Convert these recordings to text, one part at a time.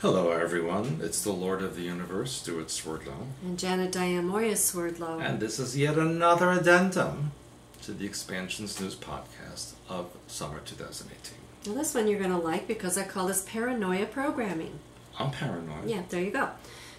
Hello everyone, it's the Lord of the Universe, Stuart Swerdlow. And Janet Diane Moria Swerdlow. And this is yet another addendum to the Expansions News podcast of summer 2018. Now this one you're going to like because I call this Paranoia Programming. I'm paranoid. Yeah, there you go.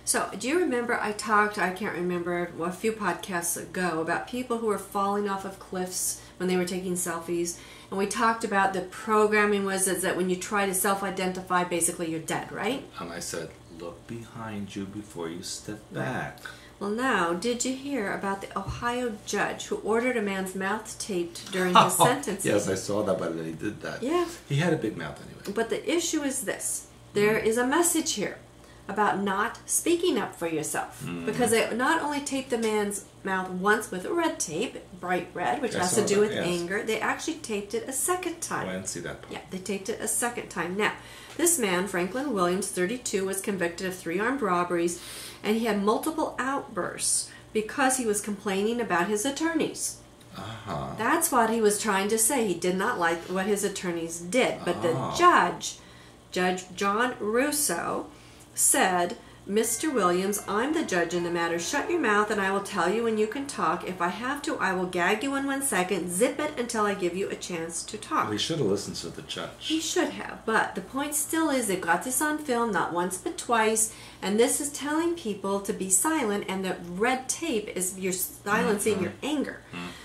So, do you remember I talked, I can't remember, a few podcasts ago about people who were falling off of cliffs when they were taking selfies. And we talked about the programming was that when you try to self-identify, basically you're dead, right? And I said, look behind you before you step back. Well now, did you hear about the Ohio judge who ordered a man's mouth taped during his sentencing? Yes, I saw that, but he did that. Yeah. He had a big mouth anyway. But the issue is this. There is a message here about not speaking up for yourself. Because they not only taped the man's mouth once with red tape, bright red, which has to do with anger, they actually taped it a second time. I didn't see that part. Yeah, they taped it a second time. Now, this man, Franklin Williams, 32, was convicted of 3 armed robberies, and he had multiple outbursts because he was complaining about his attorneys. That's what he was trying to say. He did not like what his attorneys did. But the Judge John Russo, said, Mr. Williams, I'm the judge in the matter. Shut your mouth and I will tell you when you can talk. If I have to, I will gag you in 1 second. Zip it until I give you a chance to talk. Well, he should have listened to the judge. He should have. But the point still is they've got this on film, not once but twice. And this is telling people to be silent. And the red tape is you're silencing your anger.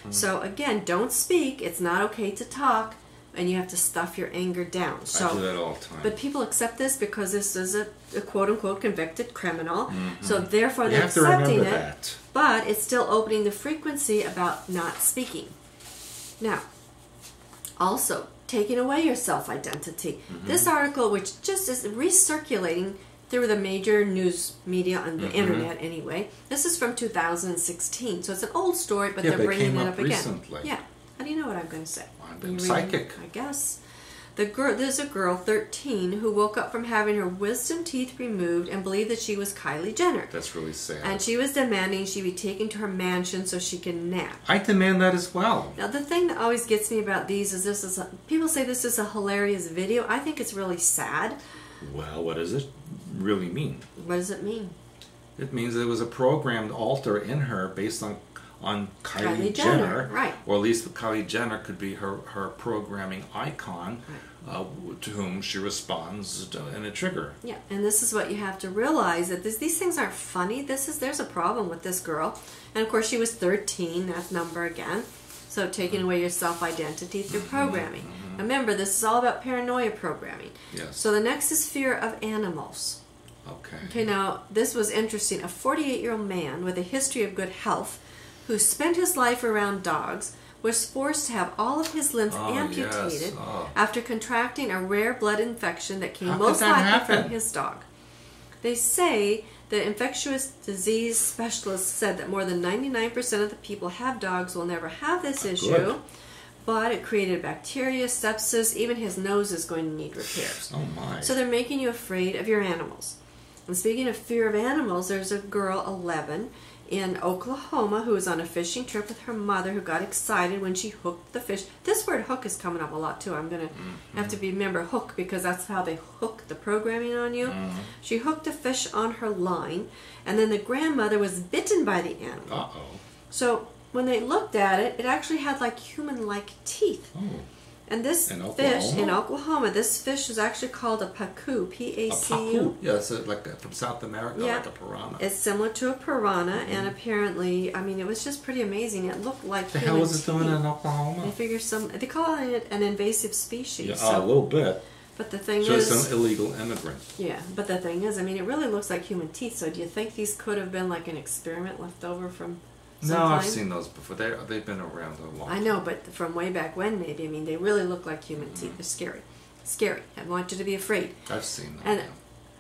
So again, don't speak. It's not okay to talk. And you have to stuff your anger down. So, I do that all the time. But people accept this because this is a quote-unquote convicted criminal. So therefore they're accepting it. That. But it's still opening the frequency about not speaking. Now, also, taking away your self-identity. This article, which just is recirculating through the major news media on the internet anyway. This is from 2016. So it's an old story, but they're bringing it up again. Recently. Yeah. How do you know what I'm going to say? I'm psychic. I guess. There's a girl, 13, who woke up from having her wisdom teeth removed and believed that she was Kylie Jenner. That's really sad. And she was demanding she be taken to her mansion so she can nap. I demand that as well. Now, the thing that always gets me about these is people say this is a hilarious video. I think it's really sad. Well, what does it really mean? What does it mean? It means there was a programmed alter in her based on Kylie Jenner, right? Or at least Kylie Jenner could be her programming icon, to whom she responds in a trigger. Yeah, and this is what you have to realize, that these things aren't funny. There's a problem with this girl, and of course she was 13. That number again. So taking away your self-identity through programming. Remember, this is all about paranoia programming. Yes. So the next is fear of animals. Okay. Okay. Now this was interesting. A 48-year-old man with a history of good health, who spent his life around dogs, was forced to have all of his limbs amputated after contracting a rare blood infection that came most likely from his dog. They say the infectious disease specialist said that more than 99% of the people who have dogs will never have this issue, but it created bacteria, sepsis, even his nose is going to need repairs. Oh my. So they're making you afraid of your animals. And speaking of fear of animals, there's a girl, 11, in Oklahoma, who was on a fishing trip with her mother, who got excited when she hooked the fish. This word hook is coming up a lot too. I'm going to have to remember hook, because that's how they hook the programming on you. She hooked a fish on her line, and then the grandmother was bitten by the animal. So when they looked at it, it actually had like human-like teeth. And this fish in Oklahoma, this fish is actually called a pacu, P-A-C-U. Yeah, it's like from South America, like a piranha. It's similar to a piranha, and apparently, I mean, it was just pretty amazing. It looked like the hell was it doing in Oklahoma? I figure they call it an invasive species. Yeah, so, a little bit. But the thing is, it's some illegal immigrant. Yeah, but the thing is, I mean, it really looks like human teeth. So do you think these could have been like an experiment left over from? No, I've seen those before. They've been around a long time. I know, but from way back when, maybe. I mean, they really look like human teeth. They're scary. Scary. I want you to be afraid. I've seen them. And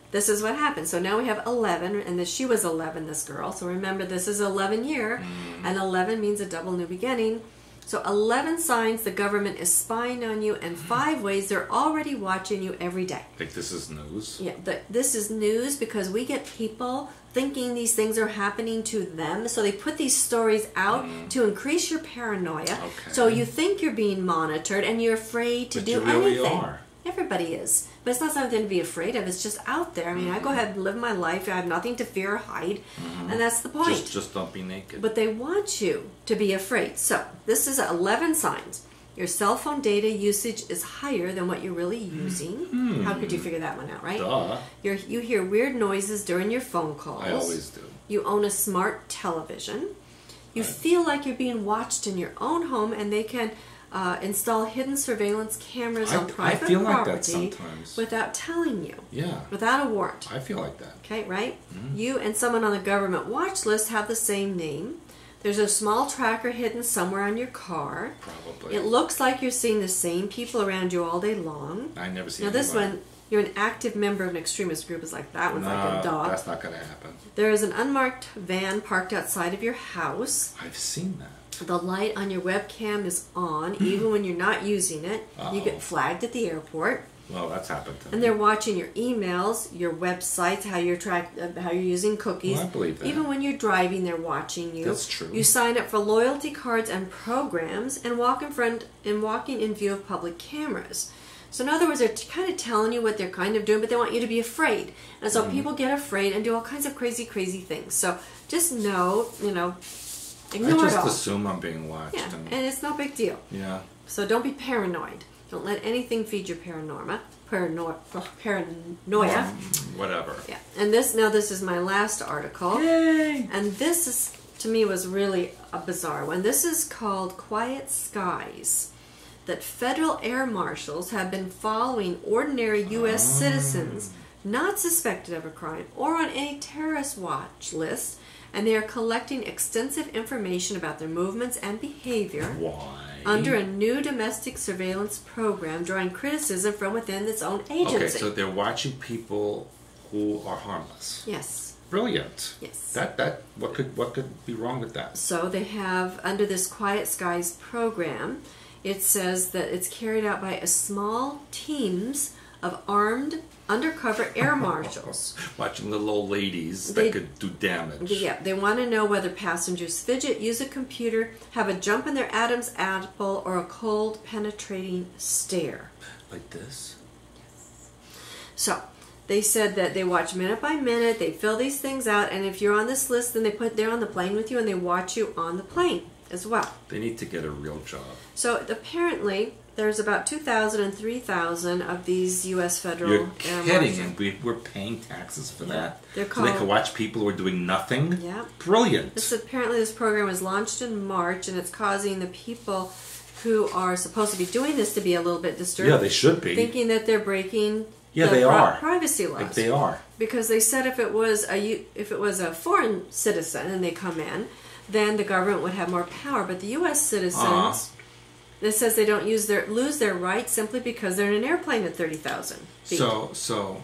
this is what happened. So now we have 11, and she was 11, this girl. So remember, this is 11 year, and 11 means a double new beginning. So 11 signs the government is spying on you, and 5 ways they're already watching you every day. Think this is news? Yeah, this is news because we get people thinking these things are happening to them. So they put these stories out to increase your paranoia. So you think you're being monitored and you're afraid to do anything. Are. Yeah, Everybody is. But it's not something to be afraid of. It's just out there. I mean, I go ahead and live my life. I have nothing to fear or hide. And that's the point. Just don't be naked. But they want you to be afraid. So, this is 11 signs. Your cell phone data usage is higher than what you're really using. How could you figure that one out, right? Duh. You hear weird noises during your phone calls. I always do. You own a smart television. You feel like you're being watched in your own home, and they can install hidden surveillance cameras on private I feel property like that sometimes. without telling you. Yeah. Without a warrant. I feel like that. Okay, right? You and someone on the government watch list have the same name. There's a small tracker hidden somewhere on your car. Probably. It looks like you're seeing the same people around you all day long. I never see Now this anybody. one, you're an active member of an extremist group. Is like that one's like a dog. That's not going to happen. There is an unmarked van parked outside of your house. I've seen that. The light on your webcam is on, even when you're not using it. You get flagged at the airport. Well, that's happened to me. And they're watching your emails, your websites, how you're using cookies. Well, I believe that. Even when you're driving, they're watching you. That's true. You sign up for loyalty cards and programs, and walking in view of public cameras. So in other words, they're kind of telling you what they're kind of doing, but they want you to be afraid. And so people get afraid and do all kinds of crazy, crazy things. So just know, ignore I it just all. assume I'm being watched. Yeah, and it's no big deal. Yeah. So don't be paranoid. Don't let anything feed your paranoia. Whatever. Yeah. And this is my last article. Yay! And this is, to me, was really a bizarre one. This is called Quiet Skies. That federal air marshals have been following ordinary U.S. citizens not suspected of a crime or on any terrorist watch list, and they are collecting extensive information about their movements and behavior. Why? Under a new domestic surveillance program, drawing criticism from within its own agency. Okay, so they're watching people who are harmless. Yes. Brilliant. Yes. What could be wrong with that? So they have, under this Quiet Skies program, it says that it's carried out by a small teams of armed undercover air marshals. Watching little old ladies that could do damage. Yeah, they want to know whether passengers fidget, use a computer, have a jump in their Adam's apple, or a cold, penetrating stare. Like this? So, they said that they watch minute by minute, they fill these things out, and if you're on this list, then they're on the plane with you, and they watch you on the plane as well. They need to get a real job. So, apparently, there's about 2,000 and 3,000 of these U.S. federal You're air kidding, marshals. and we're paying taxes for that? They're So they called- can watch people who are doing nothing? Yeah. Brilliant. Apparently this program was launched in March, and it's causing the people who are supposed to be doing this to be a little bit disturbed. Yeah, they should be. Thinking that they're breaking they are. privacy laws. Like they are. Because they said if it was a foreign citizen and they come in, then the government would have more power. But the U.S. citizens, it says they don't lose their rights simply because they're in an airplane at 30,000 feet. So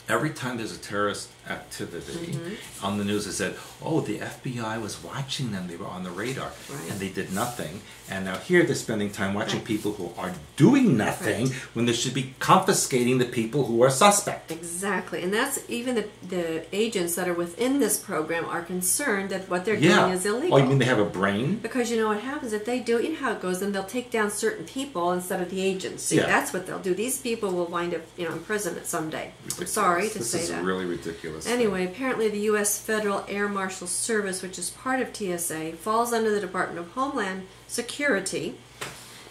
every time there's a terrorist activity on the news, it said, "Oh, the FBI was watching them; they were on the radar, and they did nothing." And now here they're spending time watching people who are doing nothing when they should be confiscating the people who are suspect. Exactly, and that's even the agents that are within this program are concerned that what they're doing is illegal. Oh, you mean they have a brain? Because you know what happens if they do. You know how it goes. Then they'll take down certain people instead of the agency. Yeah. That's what they'll do. These people will wind up, in prison at someday. Ridiculous. I'm sorry to this say is that. really ridiculous. Anyway, apparently the U.S. Federal Air Marshal Service, which is part of TSA, falls under the Department of Homeland Security.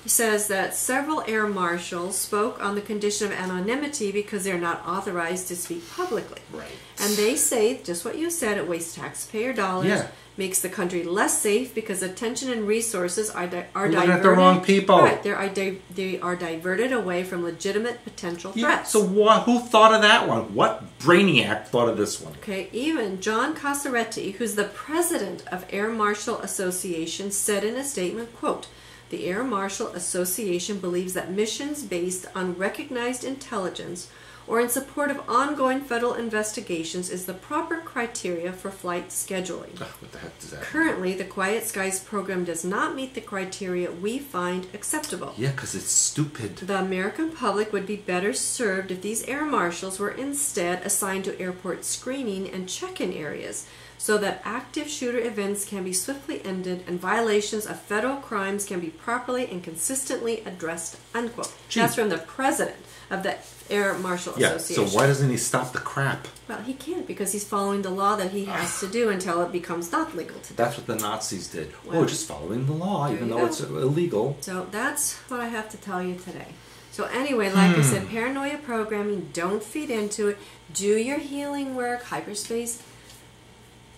It says that several air marshals spoke on the condition of anonymity because they're not authorized to speak publicly. Right. And they say, just what you said, it wastes taxpayer dollars, makes the country less safe because attention and resources are diverted. Looking at the wrong people. Right, they are diverted away from legitimate potential threats. So who thought of that one? What brainiac thought of this one? Okay, even John Casaretti, who's the president of Air Marshal Association, said in a statement, quote, "The Air Marshal Association believes that missions based on recognized intelligence or in support of ongoing federal investigations is the proper criteria for flight scheduling. What the heck does that mean? Currently, the Quiet Skies program does not meet the criteria we find acceptable. Yeah, because it's stupid. The American public would be better served if these air marshals were instead assigned to airport screening and check-in areas. so that active shooter events can be swiftly ended and violations of federal crimes can be properly and consistently addressed, unquote. Gee. That's from the president of the Air Marshal Association. So why doesn't he stop the crap? Well, he can't because he's following the law that he has to do until it becomes not legal to do. That's what the Nazis did. Well, just following the law, even though go. it's illegal. So that's what I have to tell you today. So anyway, like I said, paranoia programming, don't feed into it. Do your healing work, hyperspace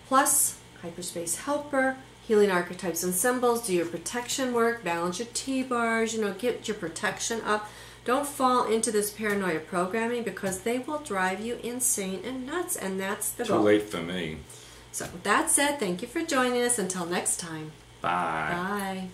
plus, hyperspace helper, healing archetypes and symbols, do your protection work, balance your T-bars, get your protection up. Don't fall into this paranoia programming because they will drive you insane and nuts, and that's the goal. Too late for me. So with that said, thank you for joining us. Until next time. Bye. Bye.